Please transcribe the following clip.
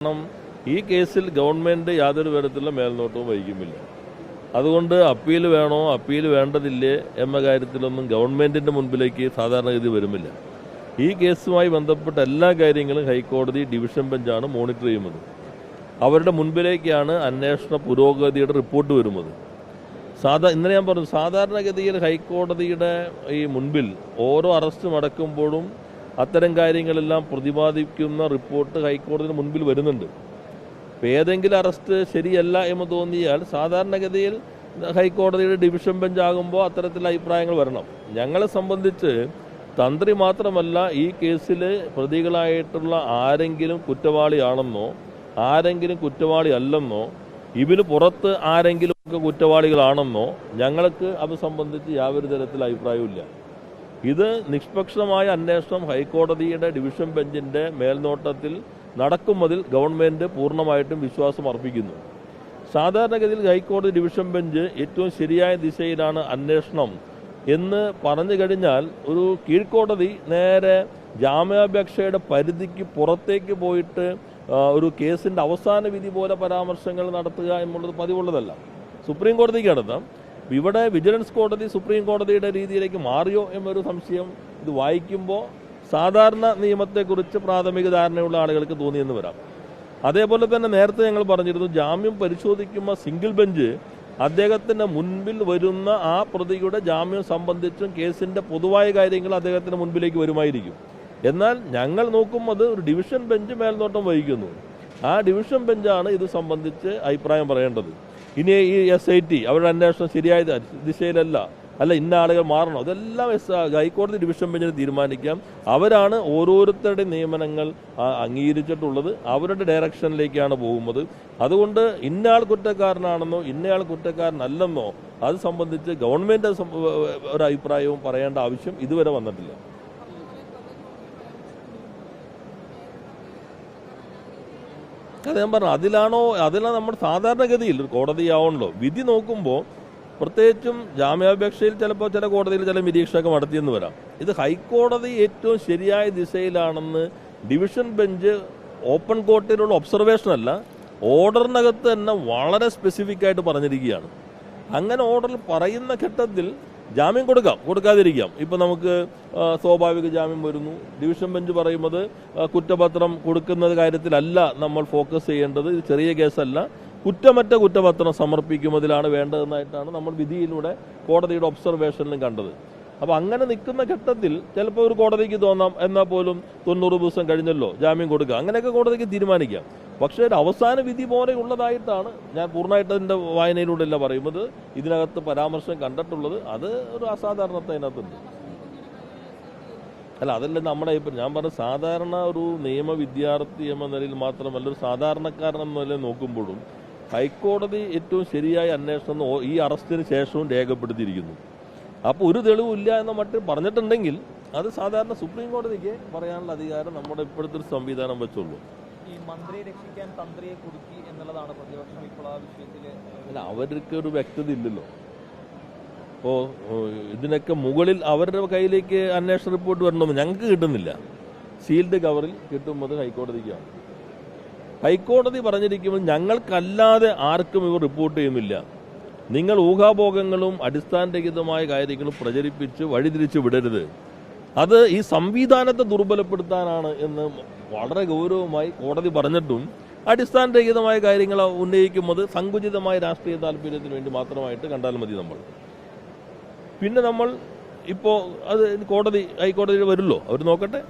കാരണം ഈ കേസിൽ ഗവൺമെൻറ് യാതൊരു തരത്തിലുള്ള മേൽനോട്ടവും വഹിക്കുന്നില്ല. അതുകൊണ്ട് അപ്പീൽ വേണോ അപ്പീൽ വേണ്ടതില്ലേ എന്ന കാര്യത്തിലൊന്നും ഗവൺമെൻറ്റിൻ്റെ മുൻപിലേക്ക് സാധാരണഗതി വരുന്നില്ല. ഈ കേസുമായി ബന്ധപ്പെട്ട എല്ലാ കാര്യങ്ങളും ഹൈക്കോടതി ഡിവിഷൻ ബെഞ്ചാണ് മോണിറ്റർ ചെയ്യുന്നത്. അവരുടെ മുൻപിലേക്കാണ് അന്വേഷണ പുരോഗതിയുടെ റിപ്പോർട്ട് വരുന്നത്. ഇന്നലെ ഞാൻ പറഞ്ഞു, സാധാരണഗതിയിൽ ഹൈക്കോടതിയുടെ ഈ മുൻപിൽ ഓരോ അറസ്റ്റ് നടക്കുമ്പോഴും അത്തരം കാര്യങ്ങളെല്ലാം പ്രതിപാദിക്കുന്ന റിപ്പോർട്ട് ഹൈക്കോടതിയുടെ മുൻപിൽ വരുന്നുണ്ട്. ഏതെങ്കിലും അറസ്റ്റ് ശരിയല്ല എന്ന് തോന്നിയാൽ സാധാരണഗതിയിൽ ഹൈക്കോടതിയുടെ ഡിവിഷൻ ബെഞ്ച് ആകുമ്പോൾ അത്തരത്തിലുള്ള അഭിപ്രായങ്ങൾ വരണം. ഞങ്ങളെ സംബന്ധിച്ച് തന്ത്രി മാത്രമല്ല, ഈ കേസിൽ പ്രതികളായിട്ടുള്ള ആരെങ്കിലും കുറ്റവാളിയാണെന്നോ ആരെങ്കിലും കുറ്റവാളി അല്ലെന്നോ ഇതിന് പുറത്ത് ആരെങ്കിലും കുറ്റവാളികളാണെന്നോ ഞങ്ങൾക്ക് അത് സംബന്ധിച്ച് യാതൊരു തരത്തിലുള്ള അഭിപ്രായവുമില്ല. ഇത് നിഷ്പക്ഷമായ അന്വേഷണം ഹൈക്കോടതിയുടെ ഡിവിഷൻ ബെഞ്ചിൻ്റെ മേൽനോട്ടത്തിൽ നടക്കുന്നതിൽ ഗവൺമെൻറ് പൂർണ്ണമായിട്ടും വിശ്വാസം അർപ്പിക്കുന്നു. സാധാരണഗതിയിൽ ഹൈക്കോടതി ഡിവിഷൻ ബെഞ്ച് ഏറ്റവും ശരിയായ ദിശയിലാണ് അന്വേഷണം എന്ന് പറഞ്ഞു കഴിഞ്ഞാൽ ഒരു കീഴ്ക്കോടതി നേരെ ജാമ്യാപേക്ഷയുടെ പരിധിക്ക് പുറത്തേക്ക് പോയിട്ട് ഒരു കേസിൻ്റെ അവസാന വിധി പോലെ പരാമർശങ്ങൾ നടത്തുക എന്നുള്ളത് പതിവുള്ളതല്ല. സുപ്രീം കോടതിക്ക് നടത്താം. ഇവിടെ വിജിലൻസ് കോടതി സുപ്രീം കോടതിയുടെ രീതിയിലേക്ക് മാറിയോ എന്നൊരു സംശയം ഇത് വായിക്കുമ്പോൾ സാധാരണ നിയമത്തെക്കുറിച്ച് പ്രാഥമിക ധാരണയുള്ള ആളുകൾക്ക് തോന്നിയെന്ന് വരാം. അതേപോലെ തന്നെ നേരത്തെ ഞങ്ങൾ പറഞ്ഞിരുന്നു, ജാമ്യം പരിശോധിക്കുമ്പോൾ സിംഗിൾ ബെഞ്ച് അദ്ദേഹത്തിൻ്റെ മുൻപിൽ വരുന്ന ആ പ്രതിയുടെ ജാമ്യം സംബന്ധിച്ചും കേസിൻ്റെ പൊതുവായ കാര്യങ്ങൾ അദ്ദേഹത്തിൻ്റെ മുൻപിലേക്ക് വരുമായിരിക്കും. എന്നാൽ ഞങ്ങൾ നോക്കുമ്പോൾ ഒരു ഡിവിഷൻ ബെഞ്ച് മേൽനോട്ടം വഹിക്കുന്നു. ആ ഡിവിഷൻ ബെഞ്ചാണ് ഇത് സംബന്ധിച്ച് അഭിപ്രായം പറയേണ്ടത്. ഇനി ഈ SIT അവരുടെ അന്വേഷണം ശരിയായ ദിശയിലല്ല, അല്ല ഇന്ന ആളുകൾ മാറണം, അതെല്ലാം ഹൈക്കോടതി ഡിവിഷൻ ബെഞ്ചിന് തീരുമാനിക്കാം. അവരാണ് ഓരോരുത്തരുടെ നിയമനങ്ങൾ അംഗീകരിച്ചിട്ടുള്ളത്, അവരുടെ ഡയറക്ഷനിലേക്കാണ് പോകുന്നത്. അതുകൊണ്ട് ഇന്നയാൾ കുറ്റക്കാരനാണെന്നോ ഇന്നയാൾ കുറ്റക്കാരനല്ലെന്നോ അത് സംബന്ധിച്ച് ഗവൺമെൻറ് ഒരു അഭിപ്രായവും പറയേണ്ട ആവശ്യം ഇതുവരെ വന്നിട്ടില്ല. അത് ഞാൻ പറഞ്ഞു, അതിലാണ് നമ്മൾ സാധാരണഗതിയിൽ ഒരു കോടതിയാവണല്ലോ വിധി നോക്കുമ്പോൾ, പ്രത്യേകിച്ചും ജാമ്യാപേക്ഷയിൽ ചിലപ്പോൾ ചില കോടതിയിൽ ചില നിരീക്ഷണമൊക്കെ നടത്തിയെന്ന് വരാം. ഇത് ഹൈക്കോടതി ഏറ്റവും ശരിയായ ദിശയിലാണെന്ന് ഡിവിഷൻ ബെഞ്ച് ഓപ്പൺ കോർട്ടിലുള്ള ഒബ്സർവേഷൻ അല്ല, ഓർഡറിനകത്ത് തന്നെ വളരെ സ്പെസിഫിക് ആയിട്ട് പറഞ്ഞിരിക്കുകയാണ്. അങ്ങനെ ഓർഡറിൽ പറയുന്ന ഘട്ടത്തിൽ ജാമ്യം കൊടുക്കാതിരിക്കാം. ഇപ്പം നമുക്ക് സ്വാഭാവിക ജാമ്യം വരുന്നു. ഡിവിഷൻ ബെഞ്ച് പറയുന്നത് കുറ്റപത്രം കൊടുക്കുന്നത് കാര്യത്തിലല്ല നമ്മൾ ഫോക്കസ് ചെയ്യേണ്ടത്, ഇത് ചെറിയ കേസല്ല, കുറ്റമറ്റ കുറ്റപത്രം സമർപ്പിക്കുന്നതിലാണ് വേണ്ടതെന്നായിട്ടാണ് നമ്മൾ വിധിയിലൂടെ കോടതിയുടെ ഒബ്സർവേഷനിലും കണ്ടത്. അപ്പോൾ അങ്ങനെ നിൽക്കുന്ന ഘട്ടത്തിൽ ചിലപ്പോൾ ഒരു കോടതിക്ക് തോന്നാം എന്നാൽ പോലും 90 ദിവസം കഴിഞ്ഞല്ലോ ജാമ്യം കൊടുക്കുക, അങ്ങനെയൊക്കെ കോടതിക്ക് തീരുമാനിക്കാം. പക്ഷേ ഒരു അവസാന വിധി പോലെ ഉള്ളതായിട്ടാണ് ഞാൻ പൂർണ്ണമായിട്ട് അതിൻ്റെ വായനയിലൂടെയല്ല പറയുന്നത്, ഇതിനകത്ത് പരാമർശം കണ്ടിട്ടുള്ളത്. അത് ഒരു അസാധാരണത അതിനകത്തുണ്ട്. അല്ല, അതല്ല നമ്മുടെ ഇപ്പം ഞാൻ പറഞ്ഞ സാധാരണ ഒരു നിയമ വിദ്യാർത്ഥി എന്ന നിലയിൽ മാത്രമല്ല, ഒരു സാധാരണക്കാരൻ എന്ന നിലയിൽ നോക്കുമ്പോഴും ഹൈക്കോടതി ഏറ്റവും ശരിയായ അന്വേഷണം ഈ അറസ്റ്റിന് ശേഷവും രേഖപ്പെടുത്തിയിരിക്കുന്നു. അപ്പോൾ ഒരു തെളിവില്ല എന്ന മട്ടിൽ പറഞ്ഞിട്ടുണ്ടെങ്കിൽ അത് സാധാരണ സുപ്രീം കോടതിക്ക് പറയാനുള്ള അധികാരം നമ്മുടെ ഇപ്പോഴത്തെ ഒരു സംവിധാനം വെച്ചുള്ളൂ. ഈ മന്ത്രിയെ രക്ഷിക്കാൻ തന്ത്രിയെ കുടുക്കി എന്നുള്ളതാണ് പ്രതിപക്ഷം ഇപ്പോൾ ആ വിഷയത്തിൽ. അല്ല, അവർക്ക് ഒരു വ്യക്തത ഇല്ലല്ലോ. അപ്പോൾ ഇതിനൊക്കെ മുകളിൽ അവരുടെ കയ്യിലേക്ക് അന്വേഷണ റിപ്പോർട്ട് വരണമെന്ന് ഞങ്ങൾക്ക് കിട്ടുന്നില്ല. സീൽഡ് കവറിൽ കിട്ടുന്നത് ഹൈക്കോടതിക്കാണ്. ഹൈക്കോടതി പറഞ്ഞിരിക്കുമ്പോൾ ഞങ്ങൾക്കല്ലാതെ ആർക്കും ഇവർ റിപ്പോർട്ട് ചെയ്യുന്നില്ല, നിങ്ങൾ ഊഹാഭോഗങ്ങളും അടിസ്ഥാനരഹിതമായ കാര്യങ്ങളും പ്രചരിപ്പിച്ച് വഴിതിരിച്ച് വിടരുത്, അത് ഈ സംവിധാനത്തെ ദുർബലപ്പെടുത്താനാണ് എന്ന് വളരെ ഗൗരവമായി കോടതി പറഞ്ഞിട്ടും അടിസ്ഥാനരഹിതമായ കാര്യങ്ങൾ ഉന്നയിക്കുന്നത് സങ്കുചിതമായ രാഷ്ട്രീയ താല്പര്യത്തിന് വേണ്ടി മാത്രമായിട്ട് കണ്ടാൽ മതി. പിന്നെ നമ്മൾ ഇപ്പോൾ അത് ഹൈക്കോടതിയിൽ വരുമല്ലോ, അവർ നോക്കട്ടെ.